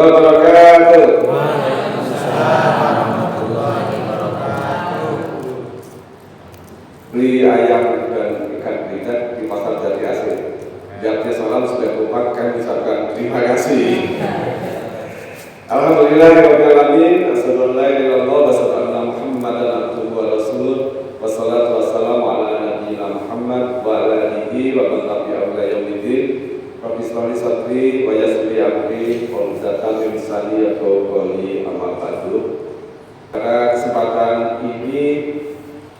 wabarakatuh. Waalaikumsalam warahmatullahi wabarakatuh. Beli ayam dan ikan berikat di pasar Jati Asih. Jati salam sudah lupa, kan ucapkan terima kasih. Alhamdulillah rabbil alamin. Asyhadu an la ilaha illallah wa asyhadu anna Muhammadan abduhu wa rasuluh. Wassalatu wassalamu ala nabiyyina Muhammad wa ala alihi wa man tabi'ahu ila yaumiddin. Rabbi shrah li sadri wa yassir li amri wa hlul min lisani yafqahu qawli, amma ba'du. Pada kesempatan ini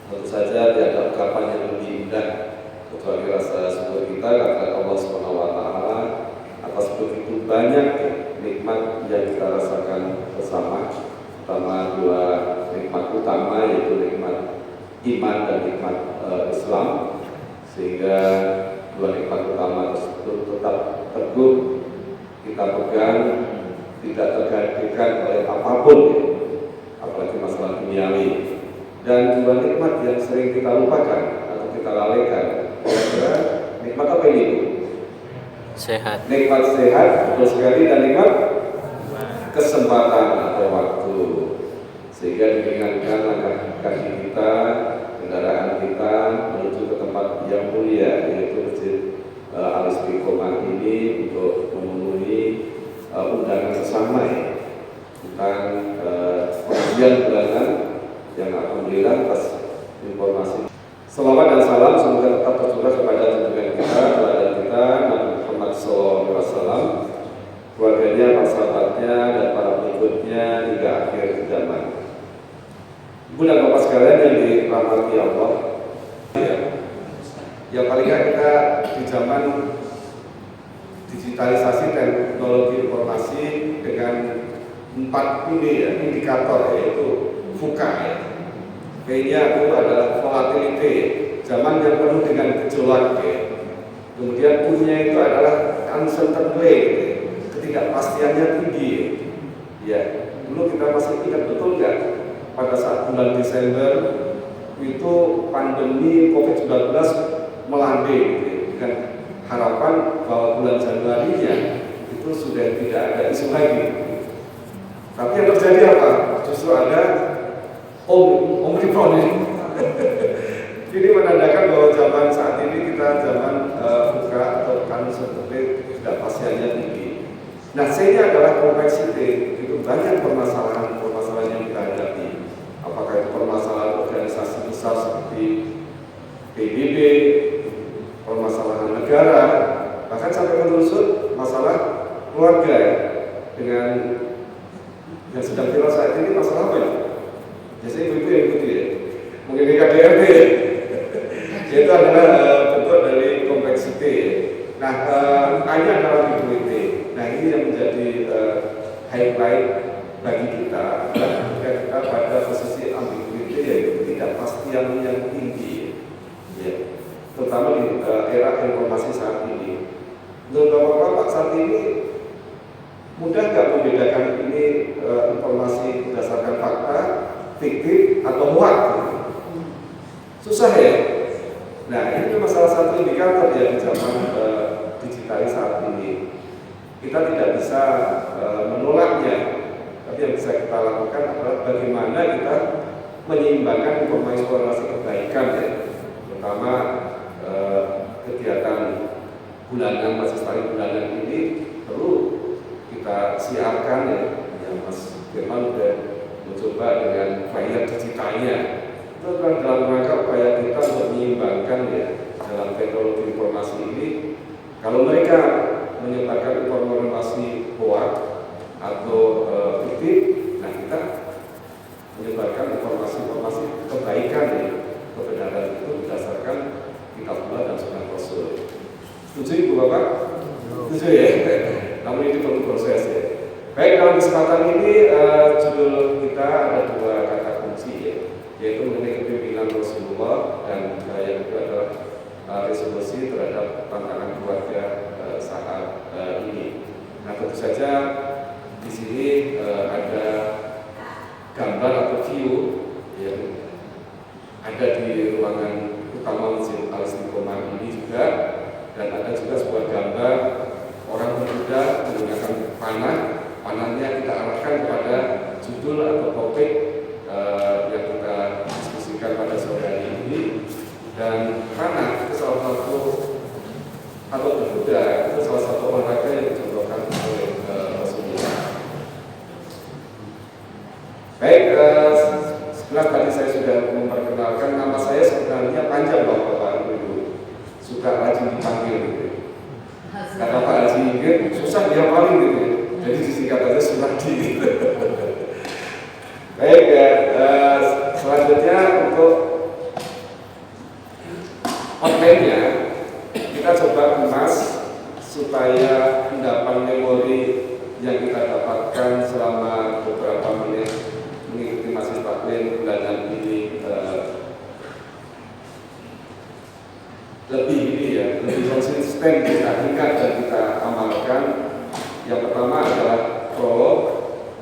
tentu saja tiada ungkapan yang lebih indah kecuali rasa syukur kita kepada Allah Subhanahu wa taala atas begitu banyak nikmat yang kita rasakan bersama, terutama dua nikmat utama, yaitu nikmat iman dan nikmat Islam, sehingga dua nikmat utama tersebut tetap teguh kita pegang, tidak tergantikan oleh apapun, apalagi masalah duniawi. Dan dua nikmat yang sering kita lupakan atau kita lalaikan, kira-kira nikmat apa ini? Sehat. Nikmat sehat, betul sekali, dan nikmat kesempatan atau waktu, sehingga diringankan langkah kaki kita, kendaraan kita menuju ke tempat yang mulia, yaitu Masjid Al-Istiqomah ini, untuk memenuhi undangan bersama tentang pengajian bulanan yang alhamdulillah atas informasi. Selawat dan salam semoga tetap tercurah kepada junjungan kita, teladan kita, Nabi Muhammad SAW, keluarganya, para sahabatnya, dan para pengikutnya hingga akhir zaman. Ibu dan bapak sekalian yang dirahmati Allah, yang paling kita di zaman digitalisasi teknologi informasi dengan 4 ini ya, indikator, yaitu VUCA ya. V-nya itu adalah volatility, zaman yang penuh dengan gejolak ya. Kemudian U-nya itu adalah uncertainty, ketidakpastiannya tinggi ya. Dulu kita masih ingat betul nggak, pada saat bulan Desember itu pandemi COVID-19 melandai gitu, dengan harapan bahwa bulan Januari-nya itu sudah tidak ada isu lagi. Tapi yang terjadi apa? Justru ada Omicron ini. Ini menandakan bahwa zaman saat ini kita zaman buka atau seperti tidak pastiannya tinggi. Nah, C-nya adalah complexity. Itu banyak permasalahan yang kita hadapi. Apakah itu permasalahan organisasi besar seperti PBB, permasalahan negara, bahkan sampai menyusut masalah keluarga ya. Dengan yang sedang viral saat ini masalah apa ya? Biasanya ibu yang ikuti ya, mungkin di KDRT ya. Itu adalah bentuk dari kompleksiti ya. Nah, A-nya adalah liquidity. Nah, ini yang menjadi highlight bagi kita, ketika kita pada posisi ambiguity, yaitu ketidakpastian yang tinggi ya. Terutama di era informasi saat ini. Menurut bapak-bapak saat ini mudah nggak membedakan ini informasi berdasarkan fakta, fiktif, atau muat? Susah ya? Nah, ini memang salah satu indikator ya di zaman digital saat ini. Kita tidak bisa menolaknya, tapi yang bisa kita lakukan adalah bagaimana kita menyeimbangkan informasi kebaikan ya, terutama kegiatan bulanan, Masjid bulanan ini perlu kita siarkan ya. Yang Mas Firman sudah mencoba dengan layar digitalnya, itu dalam rangka upaya kita untuk menyeimbangkan ya dalam teknologi informasi ini. Kalau mereka menyebarkan informasi hoax atau fiktif, nah kita menyebarkan informasi kebaikan ya, kebenaran itu berdasarkan kitabullah dan sunnah Rasul. Setuju Ibu Bapak? Setuju ya? Namun ini perlu proses ya. Baik, dalam kesempatan ini judul kita ada 2 kata kunci ya, yaitu mengenai kepemimpinan Rasulullah, dan yang kedua adalah resolusi terhadap tantangan keluarga saat ini. Nah, tentu saja di sini ada gambar atau view yang ada di ruangan utama Masjid Al-Istiqomah ini juga, dan ada juga sebuah gambar orang berkuda menggunakan panah panahnya kita arahkan kepada judul atau topik yang kita diskusikan pada sore hari ini. Dan panah itu salah satu atau berkuda itu salah satu olahraga yang dicontohkan oleh Rasulullah. Baik, sebelah tadi saya sudah memperkenalkan nama saya sebenarnya panjang Bapak Ibu, suka rajin dipanggil gitu. Kata Pak Haji Ingrid susah dia paling gitu, jadi disingkat aja Suradi. Baik ya, selanjutnya untuk outline-nya kita coba kemas supaya endapan memori yang kita dapatkan selama beberapa menit mengikuti masjid taklim bulanan ini lebih konsisten kita ingat dan kita amalkan. Yang pertama adalah prolog,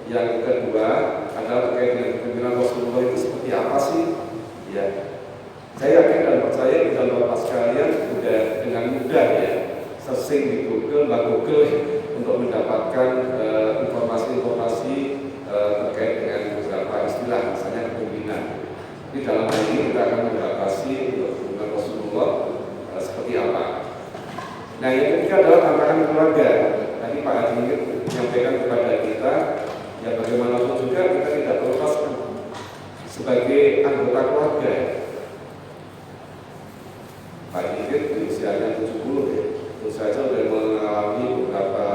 yang kedua adalah terkait dengan kepemimpinan Rasulullah itu seperti apa sih? Ya, saya yakin dan percaya dan Bapak sekalian sudah dengan mudah ya searching di Google, untuk mendapatkan informasi-informasi terkait dengan beberapa istilah, misalnya kepemimpinan. Di dalam hal ini kita akan membahasi kepemimpinan Rasulullah seperti apa. Nah, yang ketiga adalah tantangan keluarga. Tadi Pak Haji menyampaikan kepada kita, ya bagaimanapun juga kita tidak terlepas sebagai anggota keluarga. Pak Haji di usianya 70 ya, terus saja sudah mengalami beberapa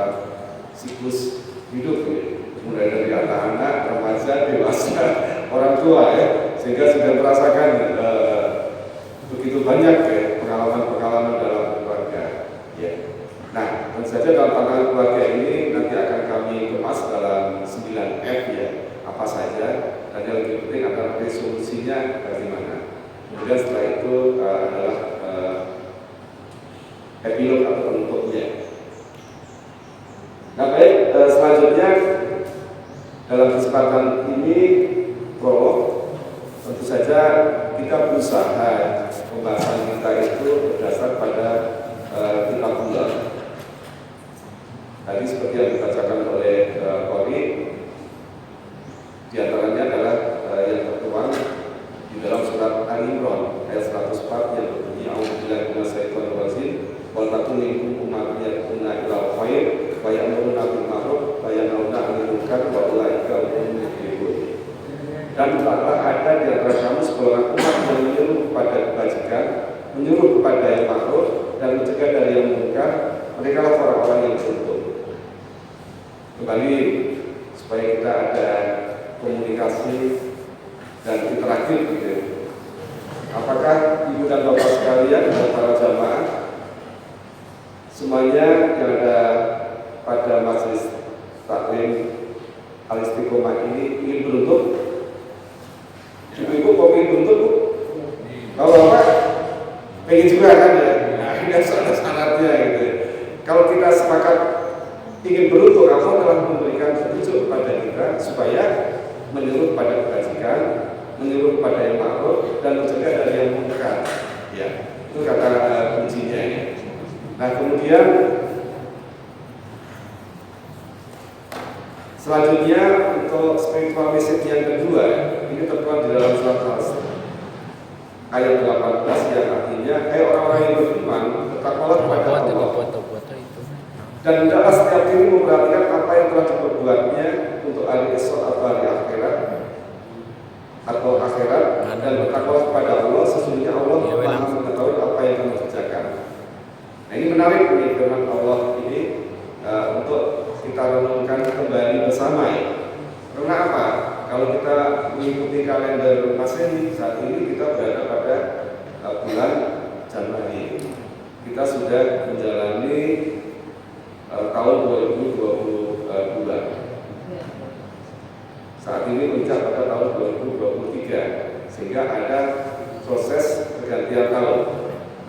siklus hidup ya, mulai dari anak-anak, remaja, dewasa, orang tua ya, sehingga sudah merasakan begitu banyak ya pengalaman-pengalaman dalam keluarga ya. Nah, tentu saja dalam tantangan keluarga ini nanti akan kami kemas dalam 9F ya, apa saja, dan yang lebih penting adalah resolusinya bagaimana. Kemudian setelah itu adalah epilog atau penutupnya. Nah baik, selanjutnya dalam kesempatan ini prolog, tentu saja kita berusaha pembahasan kita itu berdasar pada kitabullah. Tadi seperti yang dibacakan oleh Qori, diantaranya adalah yang tertuang di dalam surat Al-Imran ayat 104 yang berbunyi A'udzubillahi minasyaitonir rajim wal takun minkum ummatun yad'una ilal khair wa ya'muruna bil ma'ruf wa yanhauna 'anil munkar wa ulaika humul muflihun. Dan tidaklah ada di antara kamu sekelompok umat yang menyuruh kepada kebajikan, menyuruh kepada yang ma'ruf dan mencegah dari yang munkar, mereka lah orang-orang yang beruntung. Kembali supaya kita ada komunikasi dan interaktif gitu. Apakah ibu dan bapak sekalian dan para jamaah semuanya yang ada pada majelis taklim Al-Istiqomah ini ingin beruntung? Ibu-ibu kok ingin beruntung, Bu? Kalau bapak pengen juga kan ya? Nah, ini ada syaratnya gitu. Kalau kita sepakat ingin beruntung, Allah telah memberikan petunjuk kepada kita supaya menyuruh pada kebajikan, menyuruh kepada yang ma'ruf dan mencegah dari yang munkar. Ya, itu kata kuncinya ya. Nah, kemudian selanjutnya untuk spiritual message yang kedua, ini tertuang di dalam surat Al-Asr ayat 18 yang artinya, orang-orang yang beriman bertakwalah kepada Allah. Dan hendaklah setiap diri memperhatikan apa yang telah diperbuatnya untuk hari esok atau hari akhirat dan bertakwalah kepada Allah, sesungguhnya Allah Maha mengetahui apa yang kamu kerjakan. Nah, ini menarik nih firman Allah ini untuk kita renungkan kembali bersama ya. Karena apa? Kalau kita mengikuti kalender Masehi saat ini kita berada pada bulan Januari. Kita sudah menjalani tahun 2022. Saat ini puncak pada tahun 2023, sehingga ada proses pergantian tahun.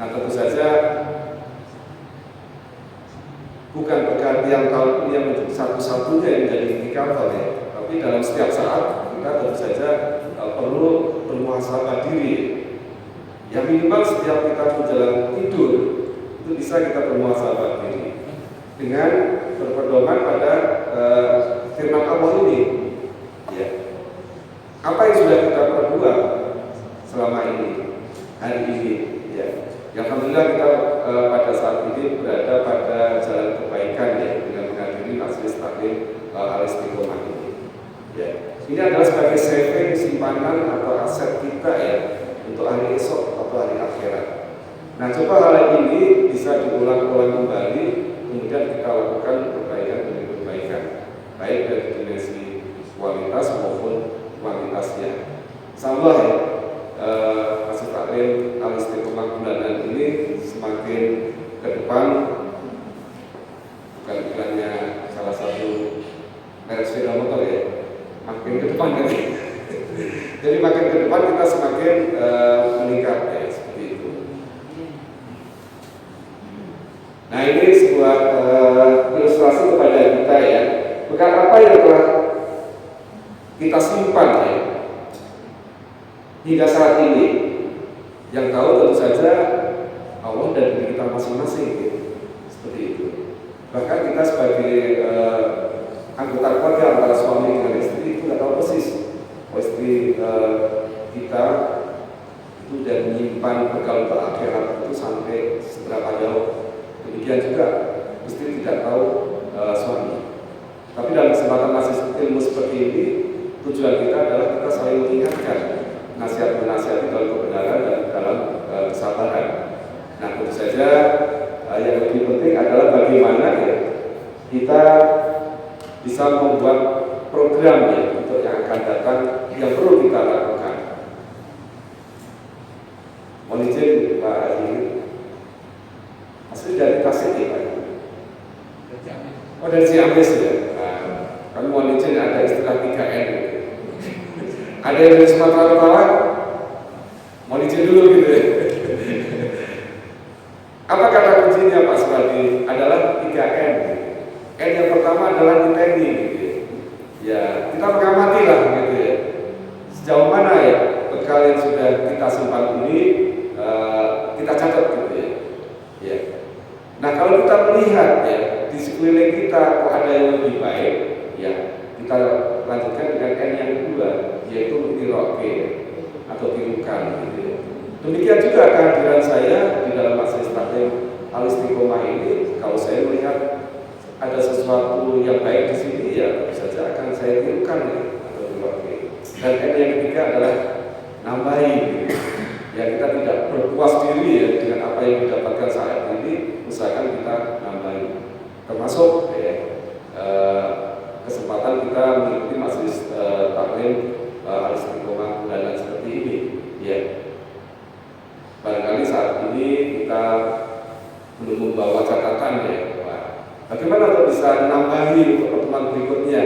Nah, tentu saja bukan pergantian tahun ini yang menjadi satu-satunya yang menjadi indikator ya. Tapi dalam setiap saat kita tentu saja perlu bermuhasabah diri. Yang minimal setiap kita menjelang tidur itu bisa kita bermuhasabah diri. dengan berpedoman pada firman Allah ini. Ya. Apa yang sudah kita perbuat selama ini, hari ini? Ya. Alhamdulillah kita pada saat ini berada pada jalan kebaikan ya, dengan menghadiri majelis taklim Al-Istiqomah ini. Ya. Ini adalah sebagai saving simpanan atau aset kita ya untuk hari esok atau hari akhirat. Nah, coba hal ini bisa diulang-ulang kembali, kemudian kita lakukan perbaikan demi perbaikan, baik dari dimensi kualitas maupun kuantitasnya. Insyaallah ya, Majelis Taklim Al-Istiqomah bulanan ini semakin ke depan, bukan iklannya salah satu merek sepeda motor ya, makin ke depan kan. Jadi makin ke depan kita semakin meningkat ya, seperti itu. Nah, ini sebuah ilustrasi kepada kita ya, bekal apa yang telah kita simpan ya hingga saat ini. Yang tahu tentu saja Allah dan diri kita masing-masing ya. Seperti itu. Bahkan kita sebagai anggota keluarga antara suami dengan istri itu nggak tahu persis. Istri kita itu sudah menyimpan bekal untuk akhirat itu sampai seberapa jauh. Demikian juga istri tidak tahu suami. Tapi dalam kesempatan masih ilmu seperti ini, tujuan kita adalah kita saling mengingatkan nasihat-menasihati dalam kebenaran dan dalam kesabaran. Nah, tentu saja yang lebih penting adalah bagaimana ya kita bisa membuat program ya untuk yang akan datang yang perlu kita lakukan. Mohon izin Pak Haji, asli dari Tasik ya Pak? Oh, dari Ciamis ya. Nah, kami mohon izin ada istilah 3N. Ada yang dari Sumatera Utara, mohon izin dulu gitu ya. Apa kata kuncinya Pak Supardi? Adalah 3N. N yang pertama adalah niteni gitu ya. Ya, kita mengamati lah gitu ya. Sejauh mana ya bekal yang sudah kita simpan ini kita catat gitu ya. Ya. Nah, kalau kita melihat ya di sekeliling kita kok ada yang lebih baik, ya kita lanjutkan dengan N yang kedua, yaitu tiroke atau tirukan gitu ya. Demikian juga kehadiran saya di dalam Majelis Taklim Al-Istiqomah ini, kalau saya melihat ada sesuatu yang baik di sini ya tentu saja akan saya tirukan ya, atau tiroke. Dan N yang ketiga adalah nambahi gitu. Ya, kita tidak berpuas diri ya dengan apa yang didapatkan saat ini, usahakan kita nambahi. Termasuk ya, kesempatan kita mengikuti majelis taklim Al-Istiqomah bulanan seperti ini. Ya, barangkali saat ini kita belum membawa catatan ya, bagaimana untuk bisa nambahi untuk pertemuan berikutnya.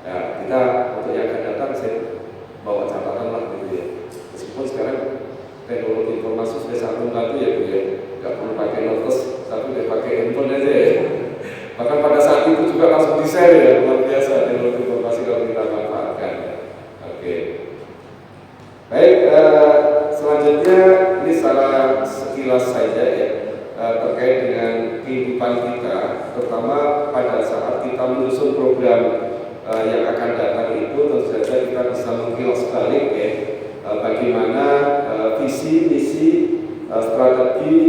Ya, kita untuk yang akan datang saya bawa catatan lah gitu ya. Meskipun sekarang teknologi informasi sudah sangat membantu ya Bu ya, nggak perlu pakai notes, tapi udah pakai handphone aja ya. Bahkan pada saat itu juga langsung di-share ya, luar biasa teknologi informasi kalau kita manfaatkan. Oke. Baik, selanjutnya ini secara sekilas saja ya terkait dengan kehidupan kita, terutama pada saat kita menyusun program yang akan datang itu, tentu saja kita bisa mengkilas balik ya bagaimana visi, misi, strategi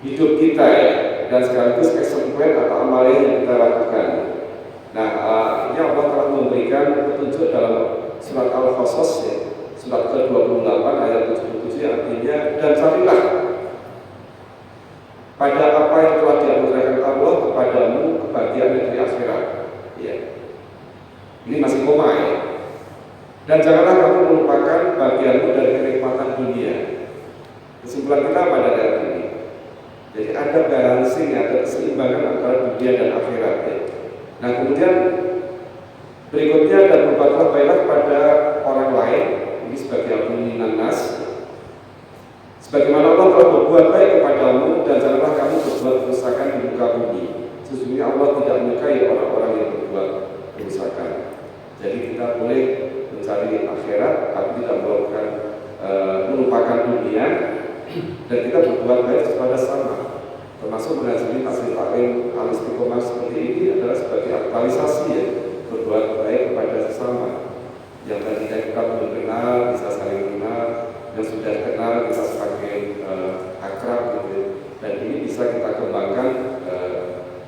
hidup kita ya, dan sekaligus action plan atau amalan yang kita lakukan. Nah, ini Allah telah memberikan petunjuk dalam surat Al-Qasas ya, surat ke-28 ayat 77 yang artinya, dan carilah pada apa yang telah dianugerahkan Allah kepadamu kebahagiaan negeri akhirat. Ya. Ini masih koma ya. Dan janganlah kamu melupakan bagianmu dari kenikmatan dunia. Kesimpulan kita pada hari ini. Jadi ada balancing, ada keseimbangan antara dunia dan akhirat ya. Nah, kemudian berikutnya, dan berbuatlah baiklah kepada orang lain, ini sebagai al-mu'minan nas, sebagaimana Allah telah berbuat baik kepadamu, dan janganlah kamu berbuat kerusakan di muka bumi. Sesungguhnya Allah tidak menyukai orang-orang yang berbuat kerusakan. Jadi kita boleh mencari akhirat, tapi tidak melupakan dunia, dan kita berbuat baik kepada sama. termasuk menghadiri hasil taklim al-istiqomah seperti ini adalah sebagai aktualisasi ya, berbuat baik kepada sesama. Yang tadinya kita belum kenal bisa saling kenal, yang sudah kenal bisa semakin akrab gitu. Dan ini bisa kita kembangkan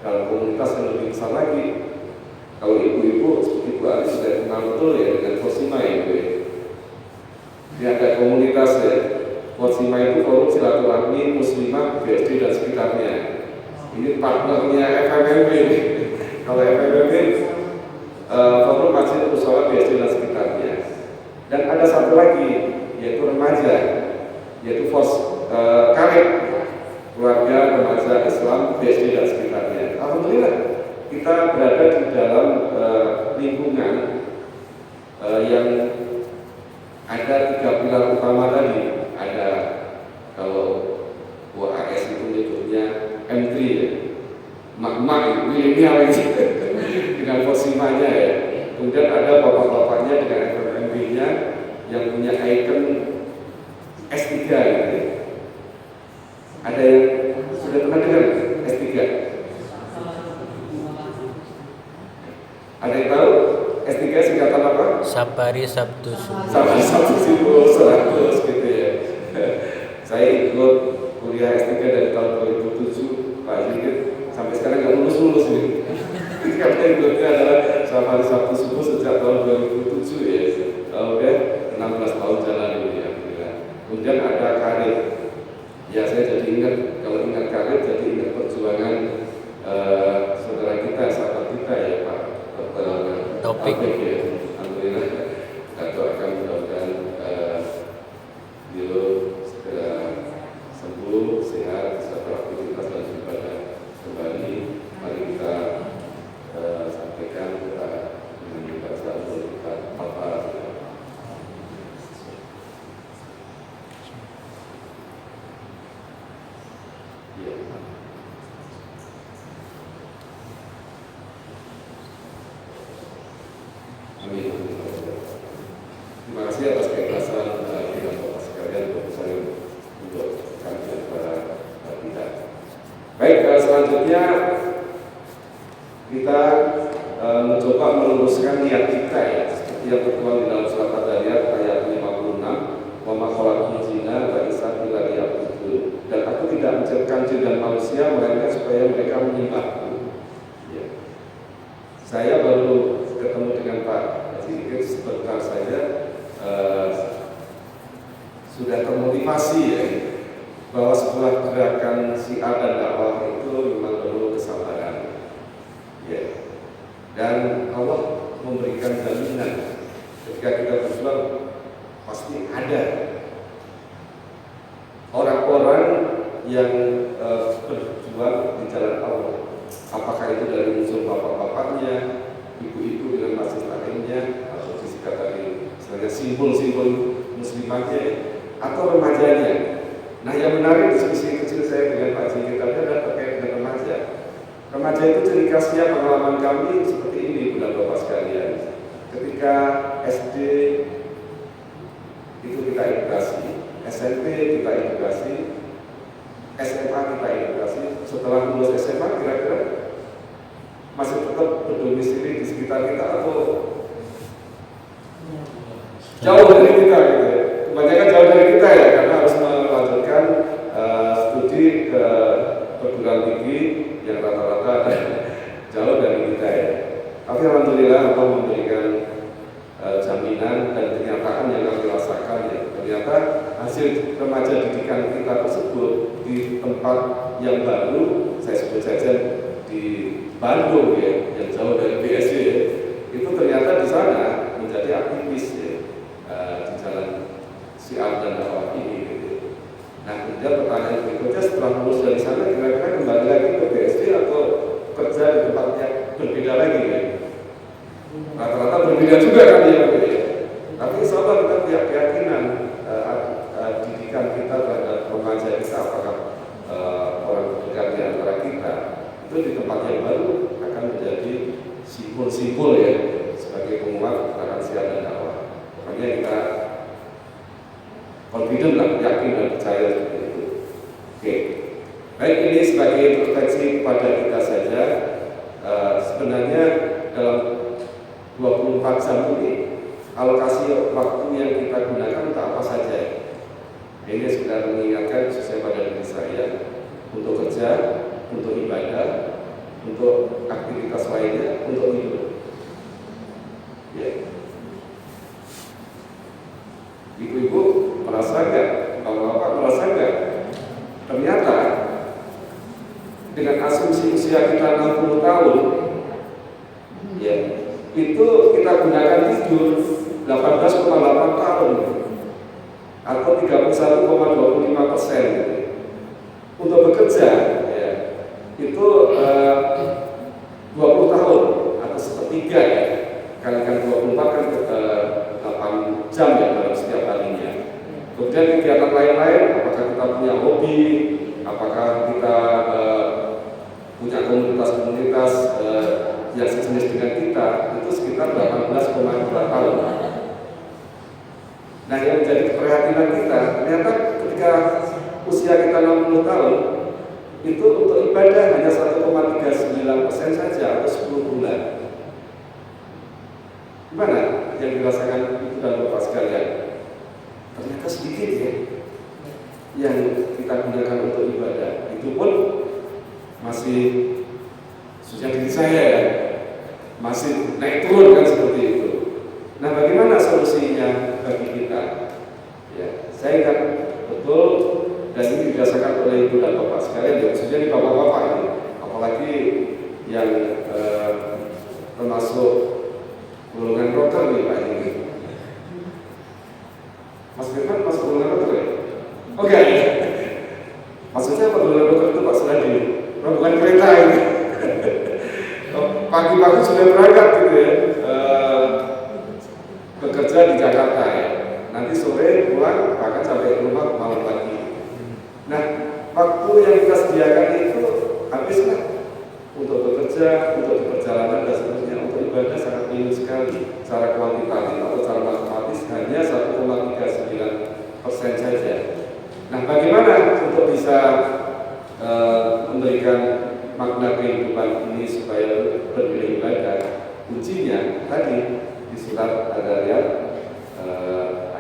dalam komunitas yang lebih besar lagi. Kalau ibu-ibu seperti Bu Ali sudah kenal betul ya dengan Forsima ya Bu ya. Ini ada komunitas ya. Forsima itu forum silaturahmi muslimah BSD dan sekitarnya. Ini partnernya FMMB ini. Kalau FMMB forum masjid mushola BSD dan sekitarnya. Dan ada satu lagi yaitu remaja, yaitu Karib, keluarga remaja Islam BSD dan sekitarnya. Alhamdulillah kita berada di dalam lingkungan yang ada 3 pilar utama tadi. Ada kalau WAS itu menyebutnya M3 ya, mak-mak milenial ini dengan Forsimanya ya. Kemudian ada bapak-bapaknya dengan FMMB-nya yang punya ikon S3 gitu ya. Ada yang sudah pernah dengar S3? Ada yang tahu S3 singkatan apa? Sapari Sabtu Subuh. Sapari Sabtu Subuh 100 gitu ya. Saya ikut kuliah S3 dari tahun 2007 Pak Zikir sampai sekarang nggak lulus ini. Karena ikutnya adalah Sapari Sabtu Subuh sejak tahun 2007 ya. Udah 16 tahun jalan ini ya. Kemudian ada karir. Ya saya jadi ingat, kalau ingat karir jadi ingat perjuangan saudara kita, sahabat kita ya Pak Topik ya. Alhamdulillah kita doakan mudah-mudahan beliau segera sembuh, sehat, bisa beraktivitas dan ibadah kembali. Mari kita sampaikan kita dengan membaca kita apa. Ya. Amin. Terima kasih atas keikhlasan dengan Bapak sekalian untuk saya untuk kajian para kita. Baik, selanjutnya kita mencoba meluruskan niat kita ya, seperti yang tertuang di dalam surat Al-Dariyat ayat 56, wa ma khalaqtul jinna wal insa illa liya'budun. Dan aku tidak menciptakan jin dan manusia melainkan supaya mereka menyembahku. Ya. Saya baru ketemu dengan Pak Zikir sebentar saja sudah termotivasi ya bahwa sebuah gerakan syiar dan dakwah itu memang perlu kesabaran ya, dan Allah memberikan jaminan ketika kita berjuang pasti ada orang-orang yang berjuang di jalan Allah, apakah itu dari unsur bapak-bapaknya, ibu-ibu dengan masjid taklimnya, atau disingkat tadi misalnya simbol-simbol muslimahnya, atau remajanya. Nah yang menarik diskusi kecil saya dengan Pak Zikir tadi adalah terkait dengan remaja. Remaja itu ciri khasnya pengalaman kami seperti ini, Bunda Bapak sekalian. Ketika SD itu kita edukasi, SMP kita edukasi, SMA kita edukasi. Setelah lulus SMA kira-kira masih tetap berdomisili di sekitar kita atau jauh dari kita gitu ya. Kebanyakan jauh dari kita ya, karena harus melanjutkan studi ke perguruan tinggi yang rata-rata jauh dari kita ya. Tapi alhamdulillah Allah memberikan jaminan dan kenyataan yang kami rasakan ya. Ternyata hasil remaja didikan kita tersebut di tempat yang baru, saya sebut saja di Bandung ya, yang jauh dari BSD ya, itu ternyata di sana menjadi aktivis ya, di jalan syiar dan dakwah ini gitu. Nah kemudian pertanyaan berikutnya, setelah lulus dari sana kira-kira kembali lagi ke BSD atau kerja di tempatnya berbeda lagi ya? Rata-rata berbeda juga kan ya, tapi insya Allah kita punya keyakinan didikan kita terhadap remaja kita, apakah orang terdekat di antara kita itu di tempat yang baru akan menjadi simbol-simbol ya sebagai penguat gerakan syiar dan dakwah. Makanya kita confident lah, yakin dan percaya seperti itu. Oke. Baik, ini sebagai introspeksi kepada kita saja. Sebenarnya dalam 24 jam ini alokasi waktu yang kita gunakan untuk apa saja. Ini sudah mengingatkan khususnya pada diri saya untuk kerja, untuk ibadah, untuk aktivitas lainnya, untuk hidup. Ya. Ibu-ibu merasa nggak? Bapak-bapak merasa nggak? Ternyata dengan asumsi usia kita 60 tahun, ya, itu kita gunakan tidur 18,8 tahun atau 31,25%. Untuk bekerja, ya, itu 20 tahun atau sepertiga, ya, kalikan 24 kan 8 jam ya dalam setiap harinya. Kemudian kegiatan lain-lain, apakah kita punya hobi, apakah kita punya komunitas-komunitas yang sejenis dengan kita, itu sekitar 18,2 tahun. Nah, yang menjadi keprihatinan kita, ternyata ketika usia kita 60 tahun, itu untuk ibadah hanya 1,39% saja atau 10 bulan. Gimana yang dirasakan itu dan Bapak sekalian? Ternyata sedikit ya yang kita gunakan untuk ibadah. Itu pun masih sejak diri saya ya, masih naik turun kan seperti itu. Nah, bagaimana solusinya bagi kita? Ya, saya ingat betul dan ini dirasakan oleh ibu dan bapak sekalian, ya, khususnya di bapak-bapak ini, apalagi yang termasuk golongan dokter nih Pak ini. Mas Firman masuk golongan dokter ya? Oke. Maksudnya apa golongan dokter itu Pak Seladi? Bukan kereta ini. Pagi-pagi sudah berangkat gitu ya, bekerja di Jakarta ya. Nanti sore pulang, bahkan sampai ke rumah malam pagi. Nah, waktu yang kita sediakan itu habislah untuk bekerja, untuk perjalanan dan seterusnya. Untuk ibadah sangat minim sekali. Secara kuantitatif atau secara matematis hanya 1,39% saja. Nah, bagaimana untuk bisa memberikan makna kehidupan ini supaya bernilai ibadah? Kuncinya tadi di surat Al-Dariyat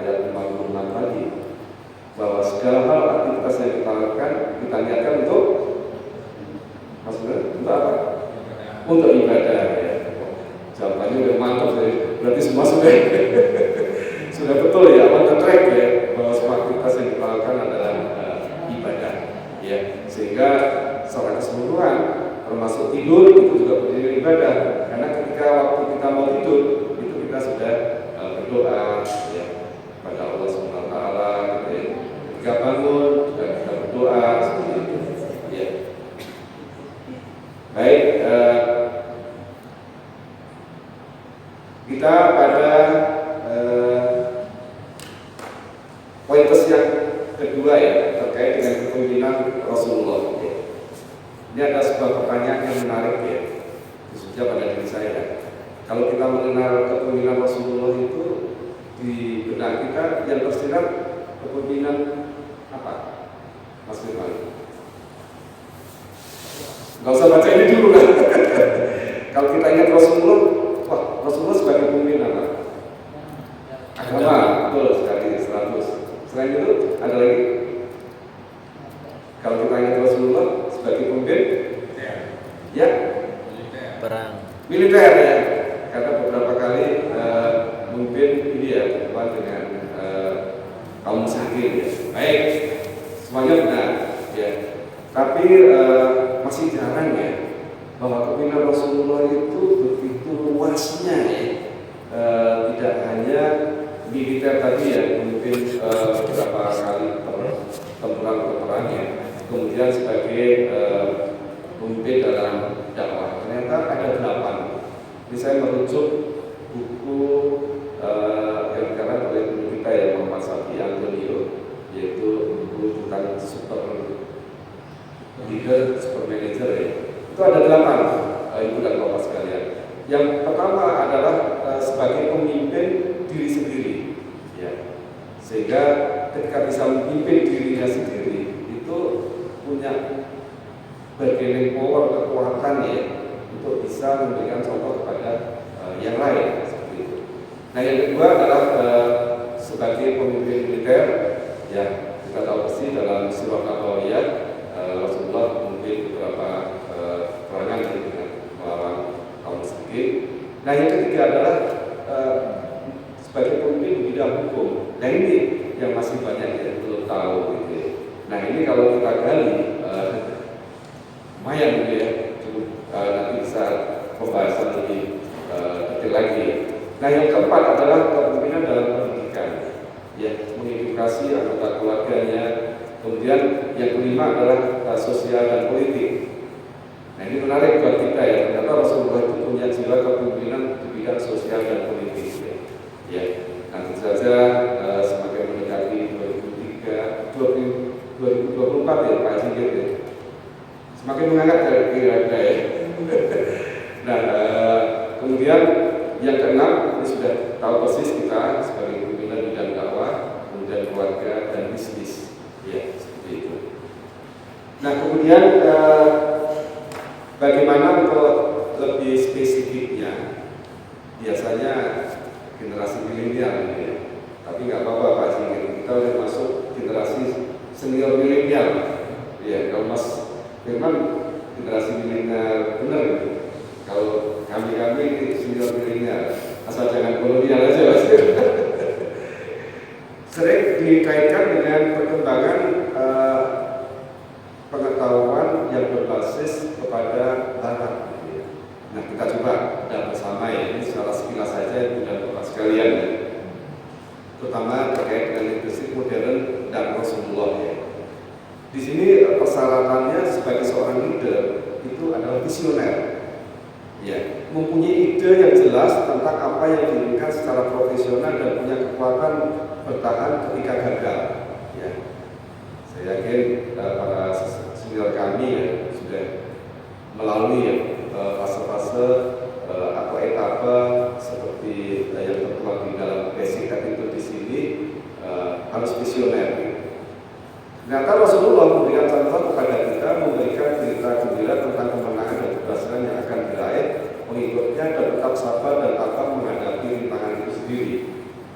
ayat 46 tadi, bahwa segala hal aktivitas yang kita lakukan kita niatkan untuk maksudnya untuk apa? Untuk ibadah ya. Jawabannya udah mantap ya. Berarti semua sudah sudah betul ya, on the track ya, bahwa semua aktivitas yang kita lakukan adalah ibadah ya. Sehingga secara keseluruhan termasuk tidur itu juga bernilai ibadah, karena ketika waktu kita mau tidur itu kita sudah berdoa ya pada Allah Subhanahu wa taala gitu ya. Ketika bangun juga kita berdoa seperti itu ya. Baik, kita pada pointers yang kedua ya, terkait dengan kepemimpinan Rasulullah ya. Ini ada sebuah pertanyaan yang menarik ya, khususnya pada diri saya. Kalau kita mengenal kepemimpinan Rasulullah itu, di benak kita yang tersirat kepemimpinan apa? Mas Firman? Gak usah baca ini dulu kan. Kalau kita ingat Rasulullah, wah, Rasulullah sebagai pemimpin apa? Agama, betul sekali, 100. Selain itu, ada lagi? Kalau kita ingat Rasulullah sebagai pemimpin, ya, Perang. militer ya. Karena beberapa kali memimpin ini ya, dengan kaum musafir ya. Baik, semuanya benar ya. Tapi masih jarang ya bahwa kepemimpinan Rasulullah itu begitu luasnya ya. Tidak hanya militer tadi ya, memimpin beberapa kali pertempuran ya. Kemudian sebagai pemimpin dalam dakwah, ternyata ada 8. Ini saya merujuk buku yang dikarang oleh guru kita ya, Muhammad Safi Antonio, yaitu buku tentang super leader, super manager ya. Itu ada 8 ibu dan bapak sekalian. Yang pertama adalah sebagai pemimpin diri sendiri ya. Sehingga ketika bisa memimpin dirinya sendiri itu punya bargaining power, kekuatan ya untuk bisa memberikan contoh kepada yang lain seperti itu. Nah yang kedua adalah sebagai pemimpin militer, ya kita tahu pasti dalam Sirah Nabawiyah Rasulullah memimpin beberapa perangan dengan melawan kaum musyrikin. Nah yang ketiga adalah sebagai pemimpin di bidang hukum. Nah ini yang masih banyak yang belum tahu gitu ya. Nah ini kalau kita gali lumayan gitu ya, cukup nanti bisa pembahasan lebih detail lagi. Nah yang keempat adalah kepemimpinan dalam pendidikan, ya mengedukasi anggota keluarganya. Kemudian yang kelima adalah sosial dan politik. Nah ini menarik buat kita ya, ternyata Rasulullah itu punya jiwa kepemimpinan di bidang sosial dan politik ya. Ya, nanti saja semakin mendekati 2024 ya Pak Haji ya. Semakin mengangkat kira-kira ya. Nah, kemudian yang keenam ini sudah tahu persis kita sebagai pimpinan bidang dakwah, kemudian keluarga dan bisnis, ya seperti itu. Nah, kemudian bagaimana untuk lebih spesifiknya? Biasanya generasi milenial ya, tapi nggak apa-apa Pak Singin, kita udah masuk generasi senior milenial. Ya, kalau Mas Firman generasi milenial benar gitu. Kalau kami senior milenial, asal jangan kolonial aja Mas. Sering dikaitkan dengan perkembangan pengetahuan yang berbasis kepada barat. Nah kita coba bersama ya, ini secara sekilas saja dan Bapak sekalian ya. Terutama terkait dengan leadership modern dan Rasulullah ya. Di sini persyaratannya sebagai seorang leader itu adalah visioner, ya, mempunyai ide yang jelas tentang apa yang diinginkan secara profesional dan punya kekuatan bertahan ketika gagal. Ya, saya yakin para senior kami ya, sudah melalui ya, fase-fase atau etapa seperti yang tertuang di dalam basic attitude di sini harus visioner. Ternyata Rasulullah memberikan contoh kepada kita, memberikan cerita gembira tentang kemenangan dan keberhasilan yang akan diraih pengikutnya dan tetap sabar dan tabah menghadapi rintangan itu sendiri.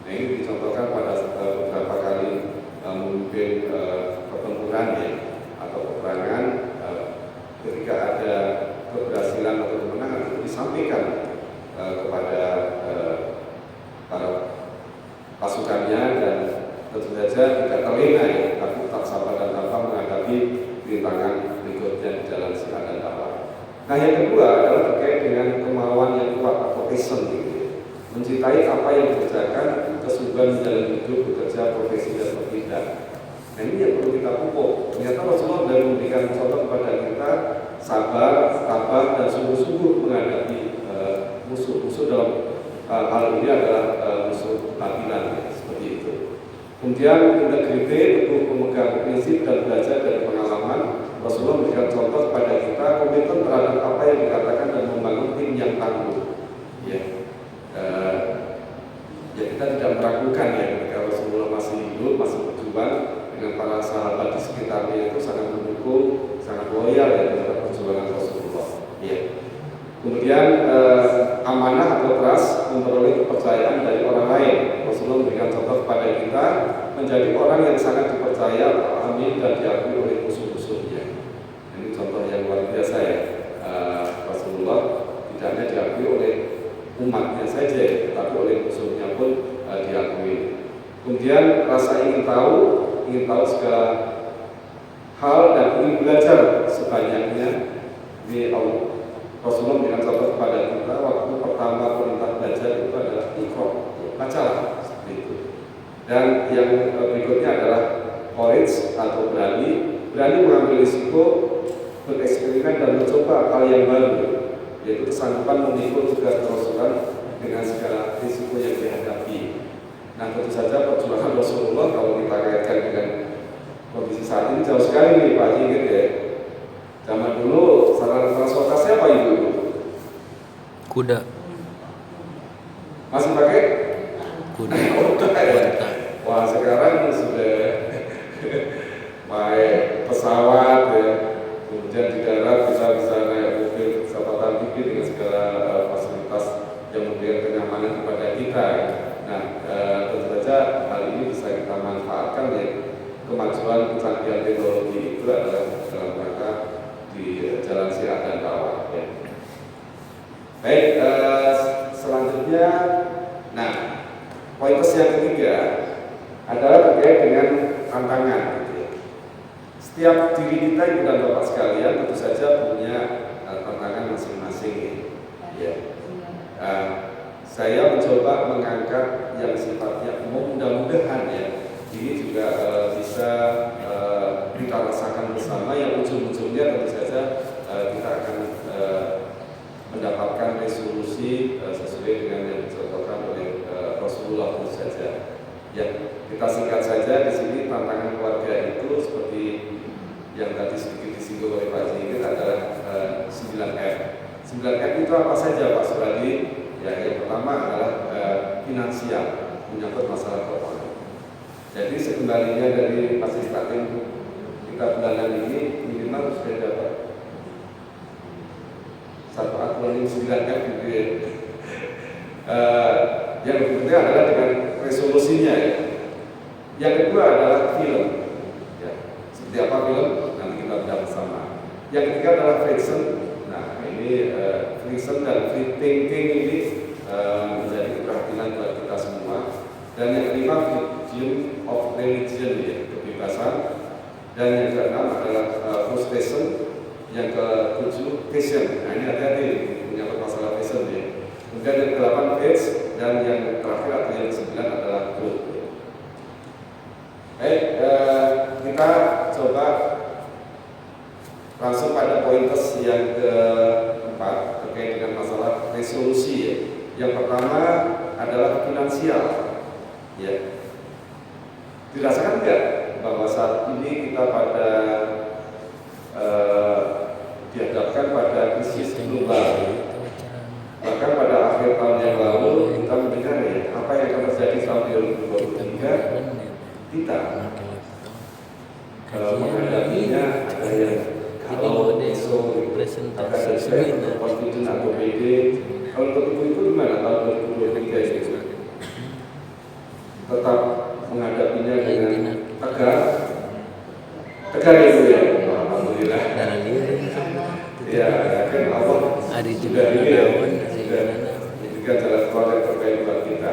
Nah ini dicontohkan pada beberapa kali memimpin pertempuran ya, atau peperangan ketika ada keberhasilan atau kemenangan itu disampaikan kepada para pasukannya dan tentu saja tidak terlena ya, tapi tetap sabar dan tabah menghadapi rintangan berikutnya di jalan sihat dan dakwah. Nah yang kedua adalah terkait dengan kemauan yang kuat atau passion gitu. Mencintai apa yang dikerjakan, kesungguhan menjalani hidup, bekerja, profesi dan bertindak. Nah ini yang perlu kita pupuk. Ternyata Rasulullah sudah memberikan contoh kepada kita sabar, tabah dan sungguh-sungguh menghadapi musuh-musuh dalam hal ini adalah musuh batilan ya, seperti itu. Kemudian integriti, teguh memegang prinsip dan belajar dari pengalaman. Rasulullah memberikan contoh kepada kita komitmen terhadap apa yang dikatakan dan membangun tim yang tangguh. Ya, ya kita tidak meragukan ya ketika Rasulullah masih hidup, masih berjuang dengan para sahabat di sekitarnya itu sangat mendukung, sangat loyal ya terhadap perjuangan Rasulullah. Ya. Kemudian amanah atau trust memperoleh kepercayaan dari orang lain. Rasulullah memberikan contoh kepada kita menjadi orang yang sangat dipercaya, amin dan diakui oleh musuh-musuhnya. Ini contoh yang luar biasa ya. Rasulullah tidak hanya diakui oleh umatnya saja, tetapi oleh musuhnya pun diakui. Kemudian rasa ingin tahu segala hal dan ingin belajar sebanyaknya di Allah. Rasulullah memberikan contoh kepada kita waktu pertama perintah belajar itu adalah iqra, bacalah seperti itu. Dan yang berikutnya adalah courage atau berani mengambil risiko, bereksperimen dan mencoba hal yang baru, yaitu kesanggupan memikul tugas kerasulan dengan segala risiko yang dihadapi. Nah tentu saja perjuangan Rasulullah kalau kita kaitkan dengan kondisi saat ini jauh sekali nih Pak Haji gitu ya. Zaman dulu sarana transportasi apa itu? Kuda. Masih pakai? Kuda. Ya. Wah sekarang sudah pakai pesawat ya, kemudian di darat Baik, selanjutnya, nah, pointers yang ketiga adalah terkait dengan tantangan. Gitu ya. Setiap diri kita, ibu dan bapak sekalian, tentu saja punya tantangan masing-masing. Ya. Saya mencoba mengangkat yang sifatnya mudah-mudahan ya, ini juga bisa kita rasakan bersama, yang ujung-ujungnya tentu saja kita akan mendapatkan resolusi sesuai dengan yang dicontohkan oleh Rasulullah tentu saja. Ya, kita singkat saja di sini tantangan keluarga itu seperti yang tadi sedikit disinggung oleh Pak Ji, ini adalah 9F. 9F itu apa saja Pak Suradi? Ya, yang pertama adalah finansial, menyangkut masalah keuangan. Jadi sekembalinya dari pasif statin kita bulanan ini minimal sudah dapat satu akronim 9F gitu ya. Yang berikutnya adalah dengan resolusinya ya. Yang kedua adalah film ya. Seperti apa film? Nanti kita bedah bersama. Yang ketiga adalah friction. Nah ini friction dan free thinking ini menjadi keperhatian buat kita semua. Dan yang kelima freedom of religion ya, kebebasan. Dan yang keenam adalah frustration. Yang ketujuh passion. Nah ini hati-hati menyangkut masalah passion ya. Kemudian yang ke-8 faith, dan yang terakhir atau yang ke-9 adalah growth. Baik, kita coba langsung pada pointers yang keempat terkait dengan masalah resolusi ya. Yang pertama adalah finansial ya. Dirasakan tidak bahwa saat ini kita pada dihadapkan pada krisis global. Bahkan pada akhir tahun yang lalu kita mendengar ya apa yang akan terjadi tahun 2023. Kita menghadapinya ada yang kalau iso akan ada confident atau PD. Kalau itu gimana tahun 2023 itu? Tetap menghadapinya dengan tegar ya Bu ya. Alhamdulillah. Ya, kan Allah sudah diberikan jalan keluar yang terbaik buat kita.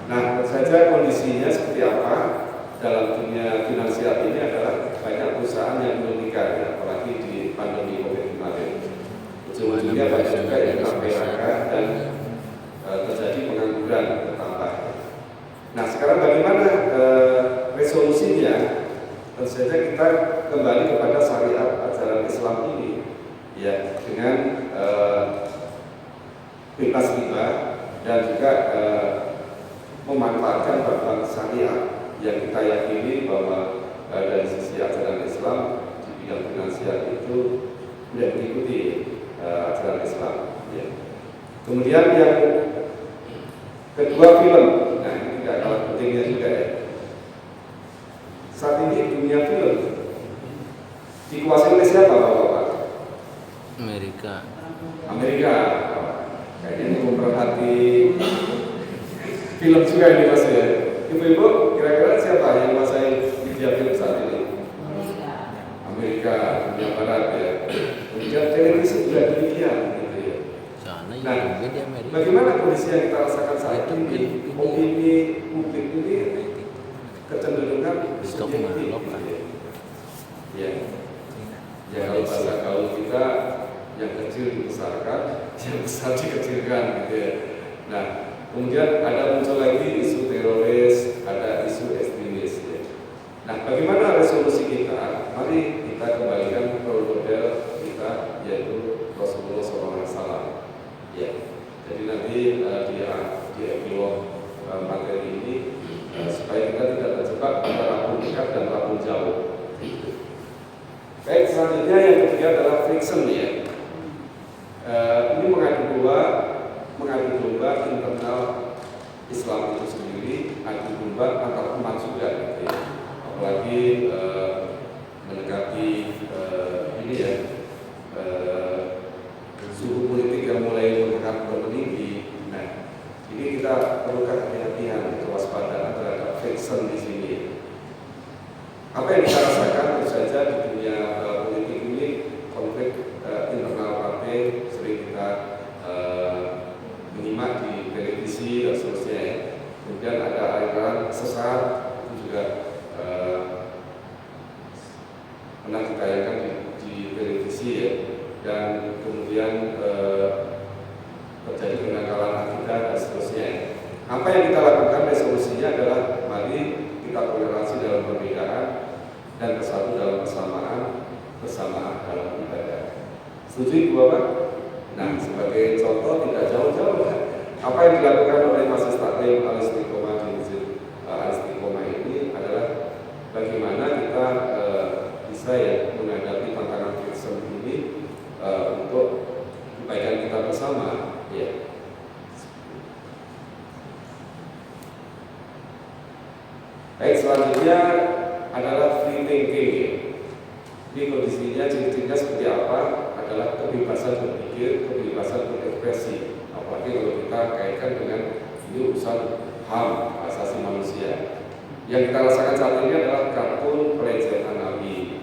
Nah, tentu saja kondisinya seperti apa dalam dunia finansial ini adalah banyak perusahaan yang merugikan, ya, apalagi di pandemi COVID kemarin. Ujung-ujungnya banyak juga yang PHK dan terjadi pengangguran bertambah. Nah, sekarang bagaimana resolusinya? Tentu saja kita kembali kepada syariat ajaran Islam ini. Ya, dengan bebas riba dan juga memanfaatkan bank syariah yang kita yakini bahwa dari sisi ajaran Islam di bidang finansial itu sudah mengikuti ajaran Islam. Ya. Kemudian yang kedua film, nah ini tidak kalah pentingnya juga ya. Saat ini dunia film dikuasai oleh siapa Bapak-Bapak? Amerika. Kayaknya ini memperhati film juga ini Mas ya. Ibu-ibu kira-kira siapa yang menguasai media film saat ini? Amerika, dunia barat ya. Kemudian televisi juga demikian gitu ya. Nah, bagaimana kondisi yang kita rasakan saat ini? Opini publik ini kecenderungan subjektif gitu ya. Ya kalau bahasa gaul kita yang kecil dibesarkan, yang besar dikecilkan gitu ya. Nah, kemudian ada muncul lagi isu teroris, ada isu ekstremis ya. Nah, bagaimana resolusi kita? Mari kita kembalikan role model kita, yaitu Rasulullah SAW. Ya, jadi nanti di epilog materi ini supaya kita tidak terjebak antara rabun dekat dan rabun jauh. Baik, selanjutnya yang ketiga adalah friction ya. Ini mengadu domba internal Islam itu sendiri, adu domba antar umat juga gitu ya. Apalagi mendekati ini ya suhu politik yang mulai meninggi. Nah, ini kita perlu kehati-hatian, kewaspadaan terhadap friction di sini. Apa yang kita rasakan tentu saja di dunia politik ini, konflik internal partai sering kita menyimak di televisi dan seterusnya ya. Kemudian ada aliran sesat itu juga pernah ditayangkan di televisi ya. Dan kemudian terjadi penangkalan akidah dan seterusnya. Apa yang kita lakukan resolusinya adalah mari kita toleransi dalam perbedaan dan bersatu dalam bersamaan dalam ibadah. Setuju Bapak? Nah, sebagai contoh tidak jauh-jauh apa yang dilakukan oleh Majelis Taklim Al-Istiqomah di Masjid Al-Istiqomah ini adalah bagaimana kita bisa ya menghadapi tantangan Kristen ini untuk kebaikan kita bersama ya. Baik, selanjutnya adalah free thinking. Ini kondisinya ciri-cirinya seperti apa? Adalah kebebasan berpikir, kebebasan berekspresi. Apalagi kalau kita kaitkan dengan ini urusan HAM, asasi manusia. Yang kita rasakan saat ini adalah kartun pelecehan Nabi,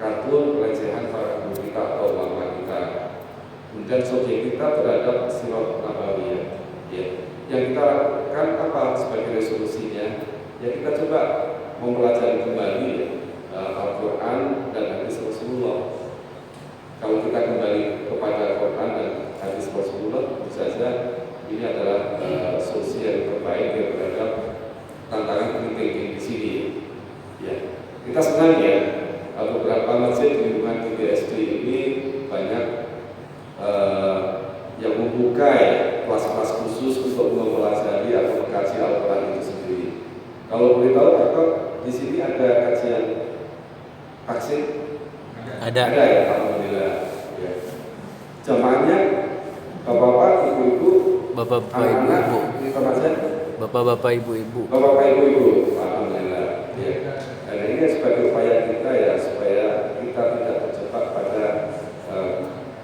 kartun pelecehan para guru kita atau ulama kita. Kemudian subjek kita terhadap Sirat Nabawiyah. Ya. Yang kita lakukan apa sebagai resolusinya? Ya kita coba mempelajari kembali Al-Quran dan hadis Rasulullah. Kalau kita kembali kepada Al-Quran dan hadis Rasulullah, tentu saja ini adalah solusi yang terbaik ya terhadap tantangan thinking di sini. Ya, kita senang ya beberapa masjid di lingkungan GSD ini banyak yang membuka ya kelas-kelas khusus untuk mempelajari atau mengkaji Al-Quran itu sendiri. Kalau boleh tahu, Kakak, di sini ada kajian vaksin? Ada ya, alhamdulillah. Ya. Jamaahnya bapak-bapak, ibu-ibu, bapak-bapak, anak-anak, ibu-ibu, kita baca. bapak-bapak, ibu-ibu. Bapak-bapak, ibu-ibu, alhamdulillah. Ya. Dan ini sebagai upaya kita ya supaya kita tidak terjebak pada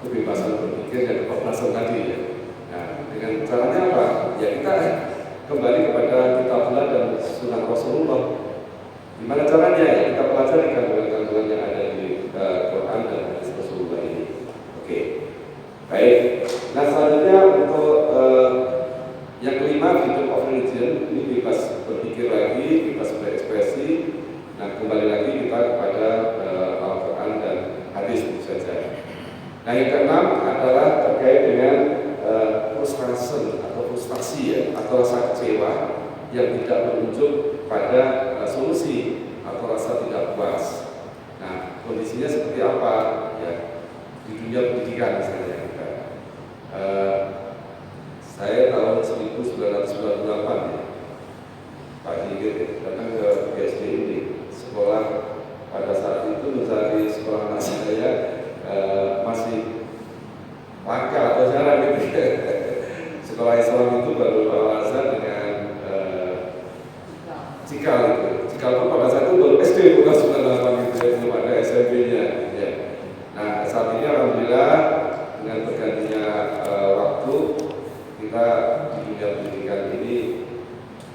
kebebasan berpikir dan kebebasan tadi ya. Nah, dengan caranya apa? Ya kita kembali kepada kitabullah dan sunnah Rasulullah. Gimana caranya ya? Kita pelajari kandungan-kandungan yang ada di Quran dan hadis Rasulullah ini. Oke, baik. Nah selanjutnya untuk yang kelima, freedom of religion, ini bebas berpikir lagi, bebas berekspresi. Nah kembali lagi kita kepada Al-Quran dan hadis tentu saja. Nah yang keenam adalah terkait dengan frustasi ya, atau rasa kecewa yang tidak berujung pada solusi atau rasa tidak puas. Nah kondisinya seperti apa ya di dunia pendidikan misalnya kita. Saya tahun 1998 ya, Pak Higit ya, datang ke GSD ini. Sekolah pada saat itu mencari sekolah anak saya masih langka atau jarang gitu ya. Sekolah Islam itu baru Al-Azhar dengan Cikal itu. Cikal itu pada saat itu baru SD bukan 98 gitu ya, belum ada SMP-nya ya. Nah saat ini alhamdulillah dengan bergantinya waktu kita di dunia pendidikan ini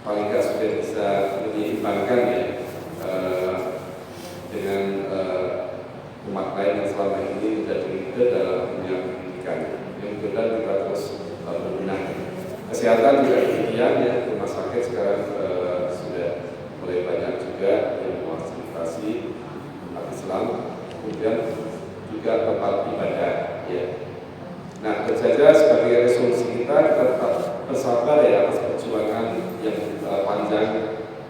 paling nggak sudah bisa menyeimbangkan ya dengan umat lain yang selama ini menjadi leader dalam dunia pendidikan. Mudah-mudahan kita terus berbenah. Kesehatan juga demikian ya, rumah sakit sekarang sudah mulai banyak juga yang memfasilitasi umat Islam, kemudian juga tempat ibadah ya. Nah, tentu saja sebagai resolusi kita tetap bersabar ya atas perjuangan yang panjang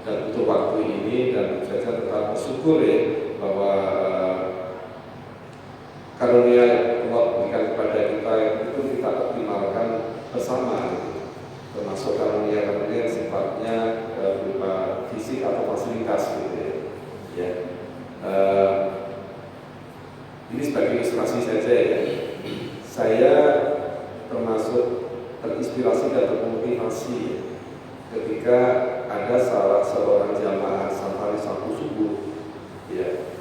dan butuh waktu ini, dan tentu saja tetap bersyukur ya bahwa karunia Allah berikan kepada kita itu kita optimalkan bersama, termasuk karunia yang sifatnya berupa fisik atau fasilitas gitu ya. Ini sebagai ilustrasi saja ya. Saya termasuk terinspirasi dan termotivasi ketika ada salah seorang jamaah safari Sabtu subuh ya.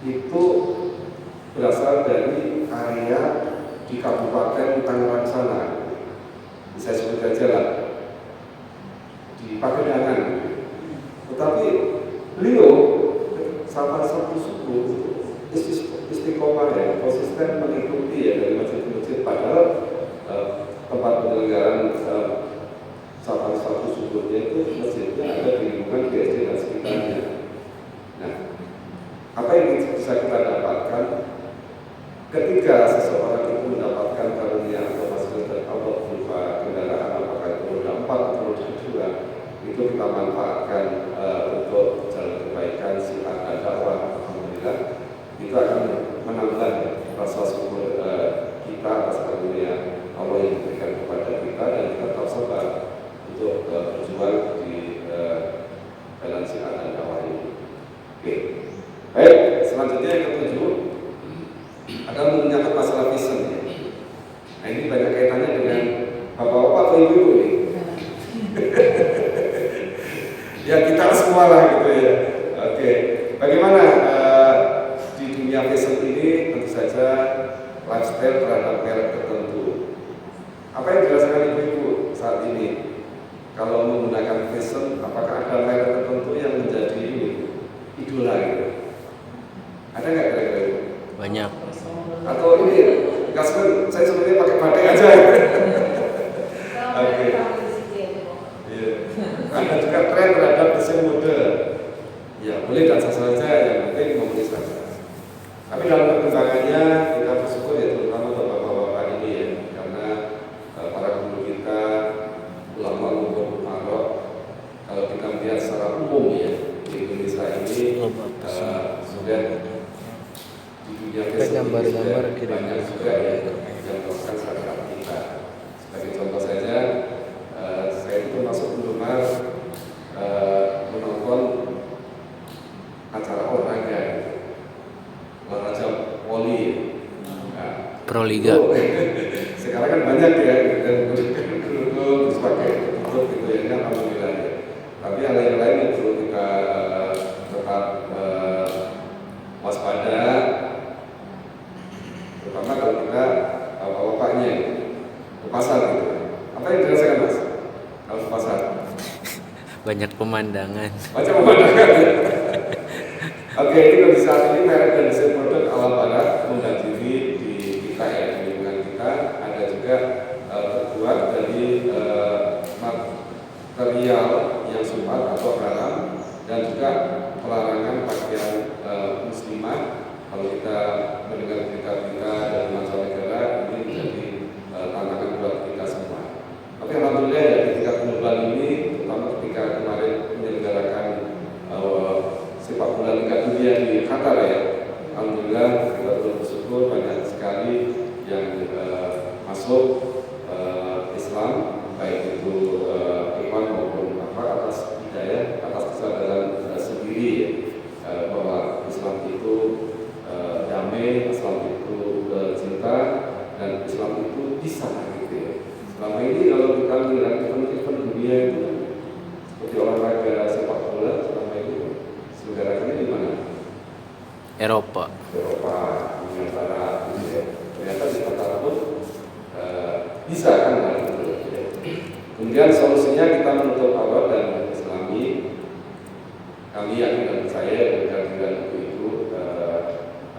Itu berasal dari area di Kabupaten Tangerang sana. Saya sebut aja lah di Pagedangan. Tetapi beliau safari Sabtu subuh istiqomah ya, konsisten mengikuti ya dari masjid ke masjid, padahal tempat manfaatkan untuk jalan kebaikan, syiar dan dakwah, alhamdulillah itu akan menambah rasa syukur kita atas karunia Allah yang diberikan kepada kita, dan kita tetap sabar untuk berjuang di jalan syiar dan dakwah ini. Oke. Baik, selanjutnya yang ketujuh akan menyangkut masalah vision ya. Nah ini banyak kaitannya dengan bapak-bapak atau ibu-ibu nih. Ya kita semua lah gitu ya. Oke, bagaimana di dunia fashion ini tentu saja lifestyle terhadap merek tertentu. Apa yang dirasakan ibu-ibu saat ini? Kalau menggunakan fashion, apakah ada merek tertentu yang menjadi idola gitu? Ada nggak kira-kira itu? Banyak. Atau ini kasih saya sebenarnya pakai batik aja. Oke. Iya. Ada juga tren terhadap desain mode. Ya boleh dan saja, yang penting memenuhi saja. Tapi dalam perkembangannya kita bersyukur ya, terutama bapak-bapak ini ya, karena para guru kita, ulama umum Marok, kalau kita melihat secara umum ya di Indonesia ini sudah di dunia gambar-gambar banyak juga ya yang melakukan syariat kita. Sebagai contoh saja, saya itu masuk penggemar menonton acara olahraga voli. Nah, Proliga. sekarang kan banyak ya, dan terus pakai tutup gitu ya, kan alhamdulillah ya. Tapi hal yang lain yang perlu kita tetap waspada, terutama kalau kita bapak-bapaknya ke pasar gitu. Apa yang dirasakan Mas kalau ke pasar? Banyak pemandangan. Macam pemandangan ya. Oke, ini kalau saat ini merek dan desain produk ala barat menghadirkan di kita ya, di lingkungan kita. Ada juga terbuat dari material yang sumbat atau haram, dan juga pelarangan pakaian muslimah. Kalau kita mendengar berita-berita dari mancanegara, ini menjadi tantangan buat kita semua. Tapi alhamdulillah ya, di tingkat global ini, terutama ketika kemarin menyelenggarakan sepak bola Liga Dunia di Qatar ya, alhamdulillah kita bersyukur banyak sekali yang masuk Islam, baik itu iman maupun atas hidayah, atas kesadaran sendiri ya, bahwa Islam itu damai, Islam itu cinta, dan Islam itu bisa gitu ya. Selama ini kalau kita melihat event-event dunia itu seperti olahraga sepak bola, selama itu selenggarakannya di mana? Eropa. Eropa, Dunia Barat, gitu ya. Ternyata di Qatar pun bisa kan hal itu. Ya. Kemudian solusinya kita menutup aurat dan Islami. Kami yakin dan percaya dengan ibu-ibu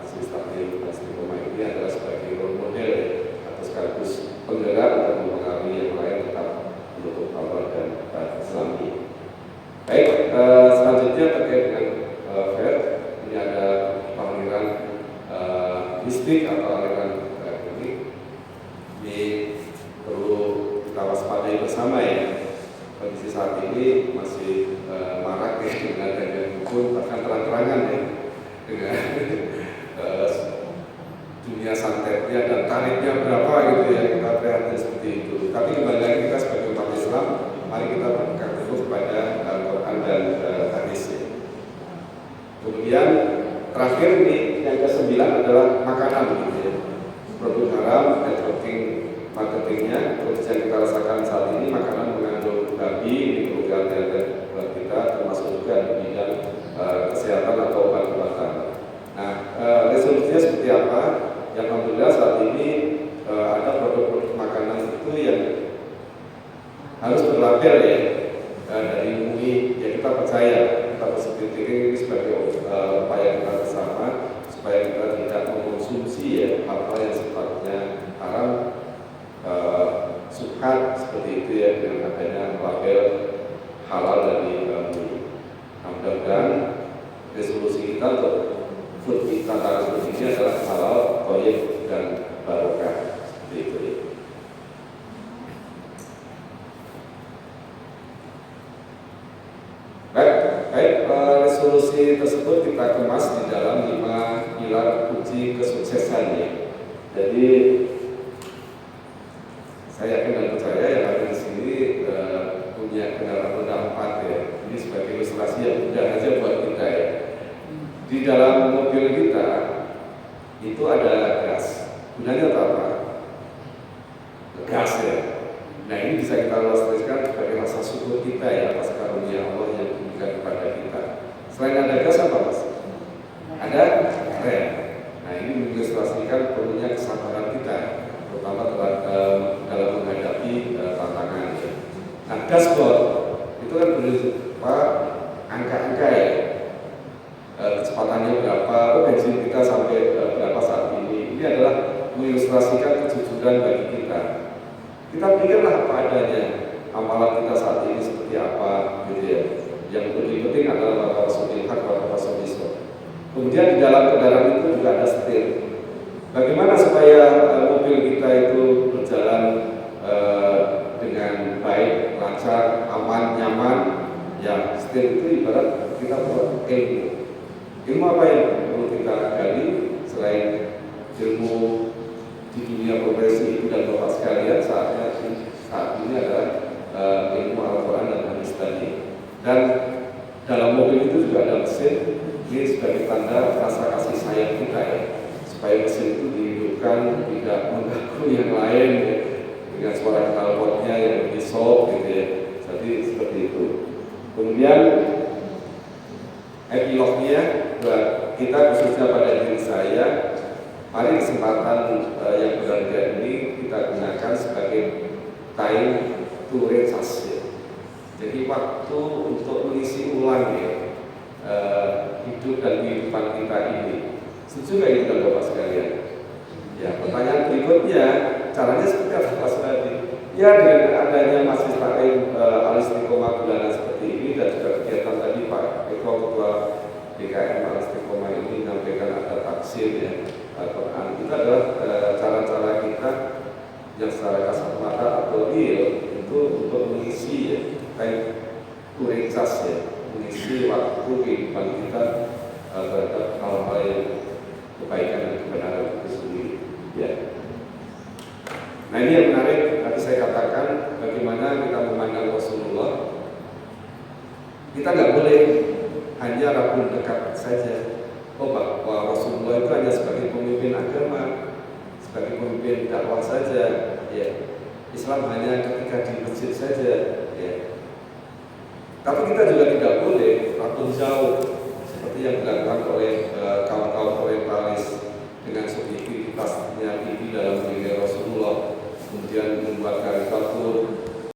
Aziz Takdir Istiqomah ini adalah sebagai role model atau sekaligus penggerak untuk mempengaruhi yang lain tetap menutup aurat dan Islami. Baik, selanjutnya terkait dengan Fed, ini ada panggilan mistik atau aliran klinik. Ini perlu kita waspadai bersama ya. Kondisi saat ini masih marak ya, dengan adanya hukum bahkan terang-terangan ya, dengan dunia santetnya dan tarifnya berapa gitu ya, kita prihatin seperti itu. Tapi kembali lagi kita sebagai umat Islam, mari kita berpegang teguh kepada Al-Quran dan hadis. Kemudian terakhir nih yang ke-9 adalah makanan gitu ya. Produk haram, networking marketingnya, seperti yang kita rasakan saat ini, makanan mengandung babi, ini perlu hati-hati buat kita, termasuk juga di bidang kesehatan atau obat-obatan. Nah, resolusinya seperti apa? Yang alhamdulillah saat ini ada produk-produk makanan itu yang harus berlabel ya, dari MUI, ya kita percaya, kita berpikir ini sebagai upaya kita bersama supaya kita tidak mengkonsumsi ya hal-hal yang sifatnya haram, subhat seperti itu ya, dengan adanya label halal dari MUI. Nah, mudah-mudahan resolusi kita untuk food kita tahun ini adalah halal, thayyib dan barokah seperti itu ya. baik, resolusi tersebut kita kemas di dalam 5 pilar kunci kesuksesan ya. Jadi saya yakin dan percaya yang ada di sini punya kendaraan roda 4 ya. Ini sebagai ilustrasi yang mudah aja buat kita ya. Di dalam mobil kita itu ada gas. Gunanya apa? Gas ya. Nah ini bisa kita ilustrasikan sebagai rasa syukur kita ya atas karunia Allah yang diberikan kepada kita. Selain ada gas apa mas? Ada rem. Nah ini mengilustrasikan perlunya kesabaran kita, terutama dalam menghadapi tantangan. Nah dashboard itu kan berupa angka-angka ya. Kecepatannya berapa, bensin kita sampai berapa saat ini. Ini adalah mengilustrasikan kejujuran bagi kita. Kita pikirlah apa adanya, amalan kita saat ini seperti apa, gitu ya. Yang lebih penting adalah rasulil haq wa rasulil. Kemudian di dalam kendaraan itu juga ada setir. Bagaimana supaya mobil kita itu berjalan dengan baik, lancar, aman, nyaman? Ya, setir itu ibarat kita buat ilmu. Ilmu apa yang perlu kita gali selain ilmu di dunia profesi ibu dan bapak sekalian saat ini adalah ilmu Al-Quran dan hadis tadi. Dan dalam mobil itu juga ada mesin. Ini sebagai tanda rasa kasih sayang kita ya, supaya mesin itu dihidupkan tidak mengganggu yang lain ya, dengan suara knalpotnya yang lebih soft gitu ya. Jadi seperti itu. Kemudian epilognya buat kita khususnya pada diri saya. Mari kesempatan yang berharga ini kita gunakan sebagai time to recharge ya. Jadi waktu untuk mengisi ulang ya hidup dan kehidupan kita ini. Setuju nggak itu Bapak sekalian? Ya, pertanyaan berikutnya, caranya seperti apa Mas Nadi? Ya dengan adanya masjid taklim Al-Istiqomah bulanan seperti ini dan juga kegiatan tadi Pak Ketua DKM Al-Istiqomah ini menyampaikan ada taksir ya. Al-Quran itu adalah cara-cara kita yang secara kasat mata atau real itu untuk mengisi ya, kayak kuritas ya, mengisi waktu kehidupan kita terhadap hal-hal yang kebaikan dan kebenaran itu sendiri ya. Nah ini yang menarik tadi saya katakan bagaimana kita memandang Rasulullah. Kita nggak boleh hanya ragu dekat saja. Oh bahwa Rasulullah itu hanya sebagai pemimpin agama, sebagai pemimpin dakwah saja, ya. Islam hanya ketika di masjid saja, ya. Tapi kita juga tidak boleh ragu jauh seperti yang dilakukan oleh kaum-kaum orientalis dengan subjektivitasnya tinggi dalam diri Rasulullah, kemudian membuat karikatur